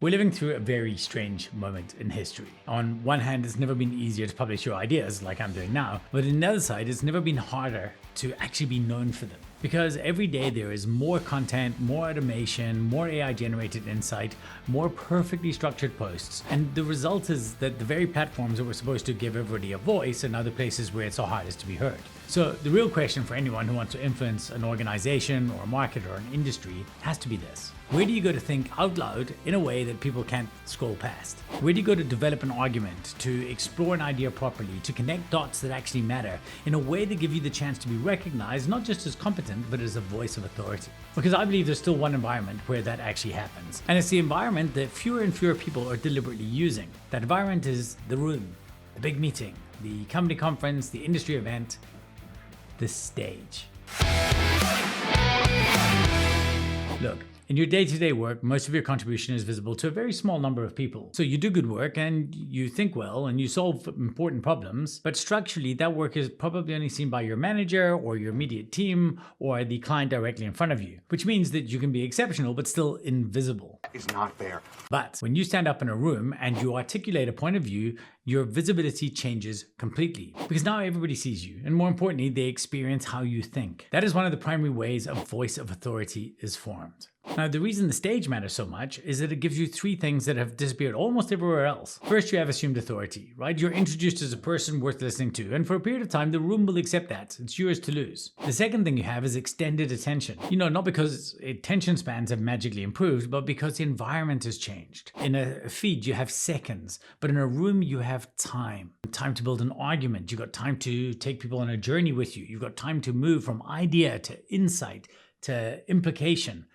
We're living through a very strange moment in history. On one hand, it's never been easier to publish your ideas like I'm doing now, but on the other side, it's never been harder to actually be known for them. Because every day there is more content, more automation, more AI generated insight, more perfectly structured posts. And the result is that the very platforms that were supposed to give everybody a voice are now the places where it's the hardest to be heard. So the real question for anyone who wants to influence an organization or a market or an industry has to be this. Where do you go to think out loud in a way that people can't scroll past? Where do you go to develop an argument, to explore an idea properly, to connect dots that actually matter in a way that give you the chance to be recognized, not just as competent, but as a voice of authority? Because I believe there's still one environment where that actually happens. And it's the environment that fewer and fewer people are deliberately using. That environment is the room, the big meeting, the company conference, the industry event, the stage. Look, in your day-to-day work, most of your contribution is visible to a very small number of people. So you do good work and you think well and you solve important problems, but structurally that work is probably only seen by your manager or your immediate team or the client directly in front of you, which means that you can be exceptional but still invisible. It's not fair. But when you stand up in a room and you articulate a point of view, your visibility changes completely because now everybody sees you, and more importantly, they experience how you think. That is one of the primary ways a voice of authority is formed. Now, the reason the stage matters so much is that it gives you three things that have disappeared almost everywhere else. First, you have assumed authority, right? You're introduced as a person worth listening to, and for a period of time, the room will accept that. It's yours to lose. The second thing you have is extended attention. Not because attention spans have magically improved, but because the environment has changed. In a feed, you have seconds, but in a room, you have time. Time to build an argument. You've got time to take people on a journey with you. You've got time to move from idea to insight to implication.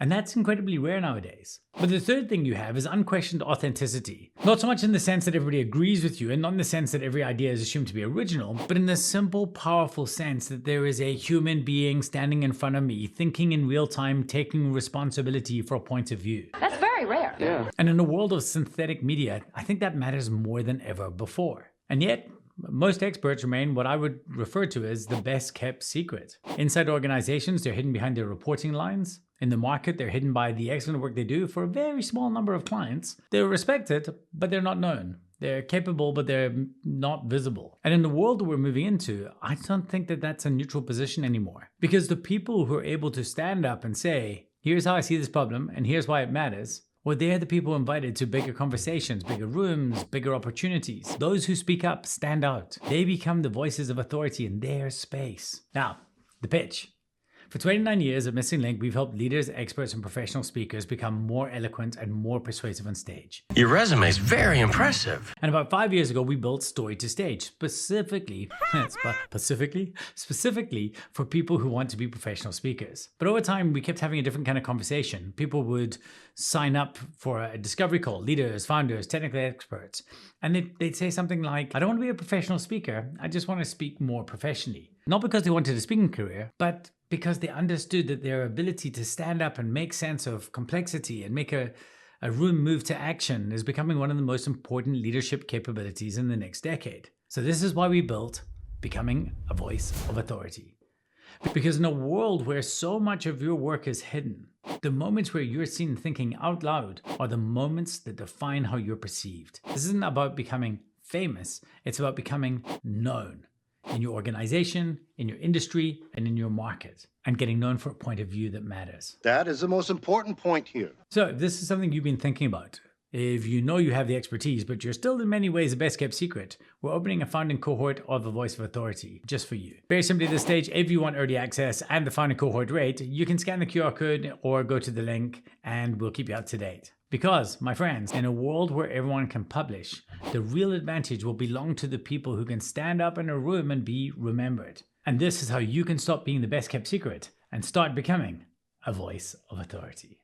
And that's incredibly rare nowadays. But the third thing you have is unquestioned authenticity. Not so much in the sense that everybody agrees with you and not in the sense that every idea is assumed to be original, but in the simple, powerful sense that there is a human being standing in front of me, thinking in real time, taking responsibility for a point of view. That's very rare. Yeah. And in a world of synthetic media, I think that matters more than ever before. And yet, most experts remain what I would refer to as the best kept secret. Inside organizations, they're hidden behind their reporting lines. In the market, they're hidden by the excellent work they do for a very small number of clients. They're respected, but they're not known. They're capable, but they're not visible. And in the world that we're moving into, I don't think that that's a neutral position anymore. Because the people who are able to stand up and say, here's how I see this problem, and here's why it matters, well, they're the people invited to bigger conversations, bigger rooms, bigger opportunities. Those who speak up stand out. They become the voices of authority in their space. Now, the pitch. For 29 years at Missing Link, we've helped leaders, experts, and professional speakers become more eloquent and more persuasive on stage. Your resume is very impressive. And about 5 years ago, we built Story to Stage, specifically for people who want to be professional speakers. But over time, we kept having a different kind of conversation. People would sign up for a discovery call, leaders, founders, technical experts, and they'd say something like, I don't want to be a professional speaker, I just want to speak more professionally. Not because they wanted a speaking career, but because they understood that their ability to stand up and make sense of complexity and make a room move to action is becoming one of the most important leadership capabilities in the next decade. So this is why we built Becoming a Voice of Authority. Because in a world where so much of your work is hidden, the moments where you're seen thinking out loud are the moments that define how you're perceived. This isn't about becoming famous, it's about becoming known. In your organization, in your industry, and in your market, and getting known for a point of view that matters. That is the most important point here. So if this is something you've been thinking about, if you know you have the expertise, but you're still in many ways a best kept secret, we're opening a founding cohort of the Voice of Authority just for you. Very simply at this stage, if you want early access and the founding cohort rate, you can scan the QR code or go to the link and we'll keep you up to date. Because, my friends, in a world where everyone can publish, the real advantage will belong to the people who can stand up in a room and be remembered. And this is how you can stop being the best kept secret and start becoming a voice of authority.